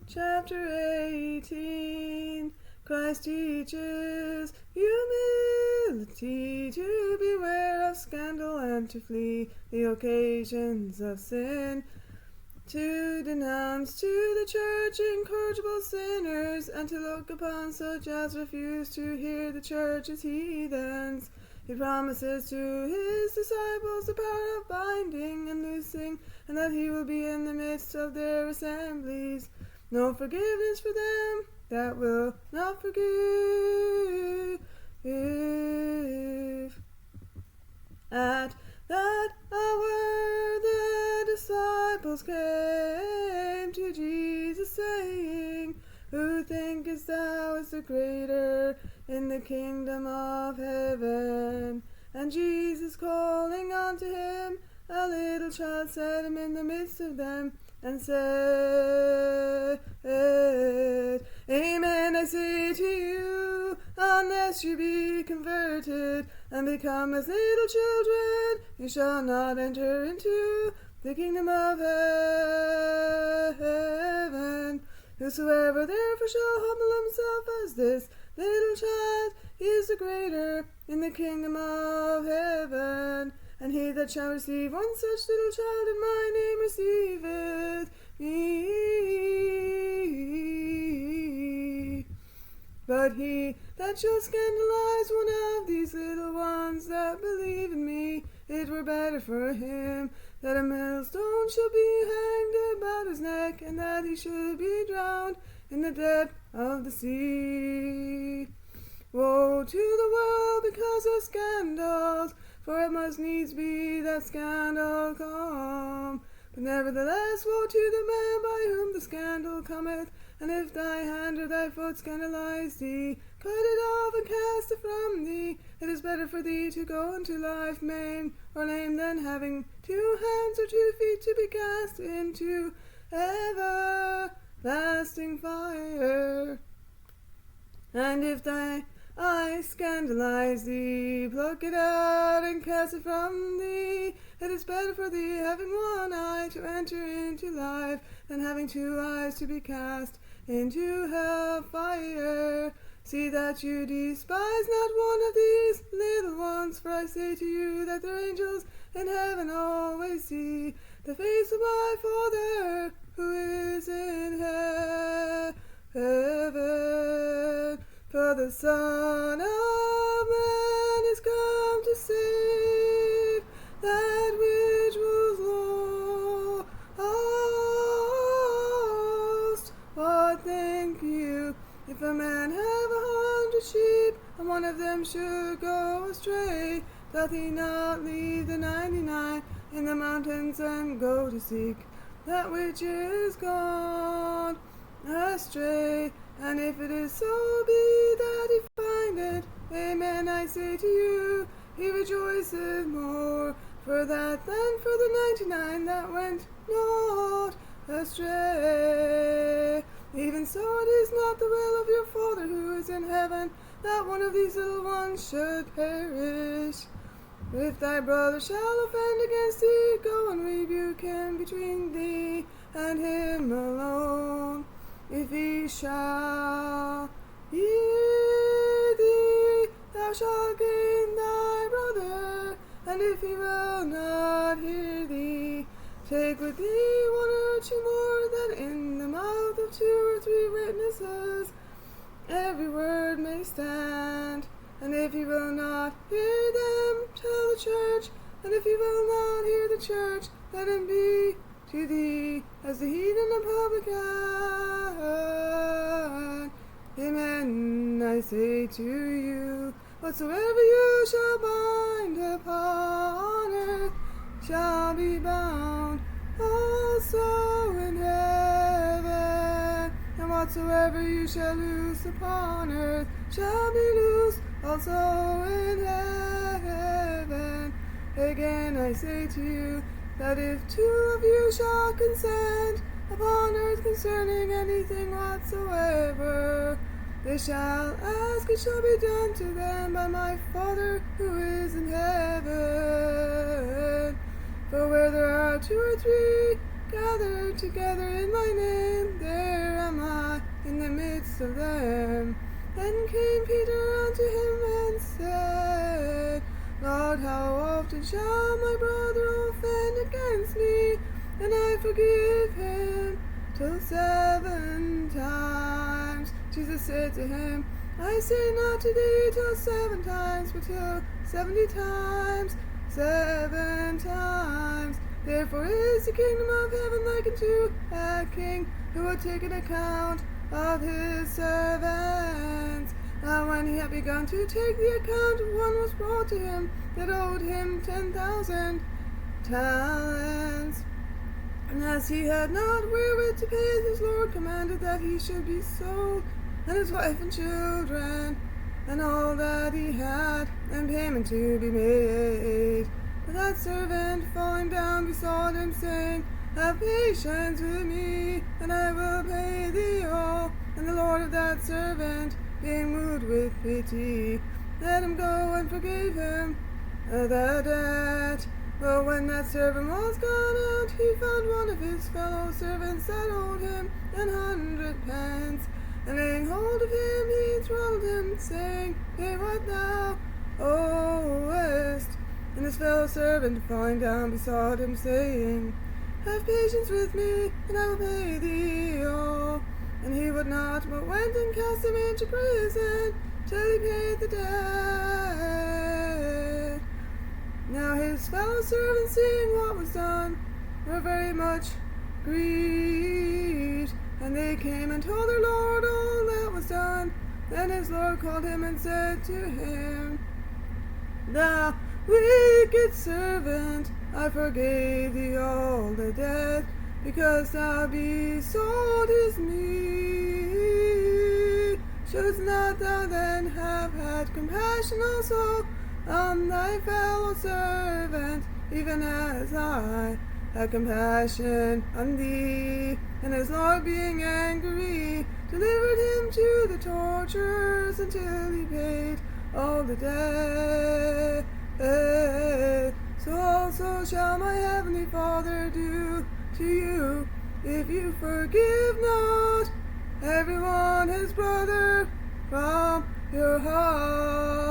chapter 18. Christ teaches humility, to beware of scandal and to flee the occasions of sin, to denounce to the church incorrigible sinners, and to look upon such as refuse to hear the church as heathens. He promises to his disciples the power of binding and loosing, and that he will be in the midst of their assemblies. No forgiveness for them that will not forgive. At that hour the disciples came to Jesus, saying, Who thinkest thou is the greater in the kingdom of heaven? And Jesus, calling unto him a little child, set him in the midst of them, and said, Amen, I say to you, unless you be converted and become as little children, you shall not enter into the kingdom of heaven. Whosoever therefore shall humble himself as this little child, he is the greater in the kingdom of heaven. And he that shall receive one such little child in my name receiveth me. But he that shall scandalize one of these little ones that believe in me, it were better for him that a millstone should be hanged about his neck, and that he should be drowned in the depth of the sea. Woe to the world because of scandals, for it must needs be that scandal come. But nevertheless, woe to the man by whom the scandal cometh. And if thy hand or thy foot scandalize thee, cut it off and cast it from thee. It is better for thee to go into life maimed or lame than having 2 hands or 2 feet to be cast into everlasting fire. And if thy eye scandalize thee, pluck it out and cast it from thee. It is better for thee having 1 eye to enter into life than having 2 eyes to be cast into hell fire. See that you despise not one of these little ones, for I say to you that their angels in heaven always see the face of my Father who is in heaven. For the Son of Man is come to save that which was lost. What think you, if a man have 100 sheep, and one of them should go astray, doth he not leave the 99 in the mountains and go to seek that which is gone astray? And if it is so be that he find it, amen, I say to you, he rejoiceth more for that than for the 99 that went not astray. Even so it is not the will of your Father who is in heaven that one of these little ones should perish. If thy brother shall offend against thee, go and rebuke him between thee and him alone. If he shall hear thee, thou shalt gain thy brother. And if he will not hear thee, take with thee 1 or 2 more, that in the mouth of 2 or 3 witnesses every word may stand. And if he will not hear them, tell the church. And if he will not hear the church, let him be to thee as the heathen and publican. Amen, I say to you, whatsoever you shall bind upon earth shall be bound also in heaven, and whatsoever you shall loose upon earth shall be loosed also in heaven. Again I say to you, that if 2 of you shall consent upon earth concerning anything whatsoever they shall ask, it shall be done to them by my Father who is in heaven. For where there are 2 or 3 gathered together in my name, there am in the midst of them. Then came Peter unto him and said, Lord, how often shall my brother offend against me, and I forgive him? Till 7 times. Jesus said to him, I say not to thee till 7 times, but till 70 times, 7 times. Therefore is the kingdom of heaven like unto a king, who would take an account of his servants. Now when he had begun to take the account, one was brought to him that owed him 10,000 talents. And as he had not wherewith to pay, his Lord commanded that he should be sold, and his wife and children, and all that he had, and payment to be made. But that servant, falling down, besought him, saying, Have patience with me, and I will pay thee all. And the Lord of that servant, being moved with pity, let him go and forgave him the debt. But when that servant was gone out, he found one of his fellow servants that owed him 100 pence. And laying hold of him, he throttled him, saying, Pay what thou owest. And his fellow servant, falling down, besought him, saying, Have patience with me, and I will pay thee all. And he would not, but went and cast him into prison, till he paid the debt. Now his fellow servants, seeing what was done, were very much grieved. And they came and told their Lord all that was done. Then his Lord called him and said to him, Thou wicked servant, I forgave thee all the debt, because thou besoughtest me. Shouldst not thou then have had compassion also on thy fellow servant, even as I had compassion on thee? And his Lord, being angry, delivered him to the torturers until he paid all the debt. So also shall my heavenly Father do to you, if you forgive not everyone his brother from your heart.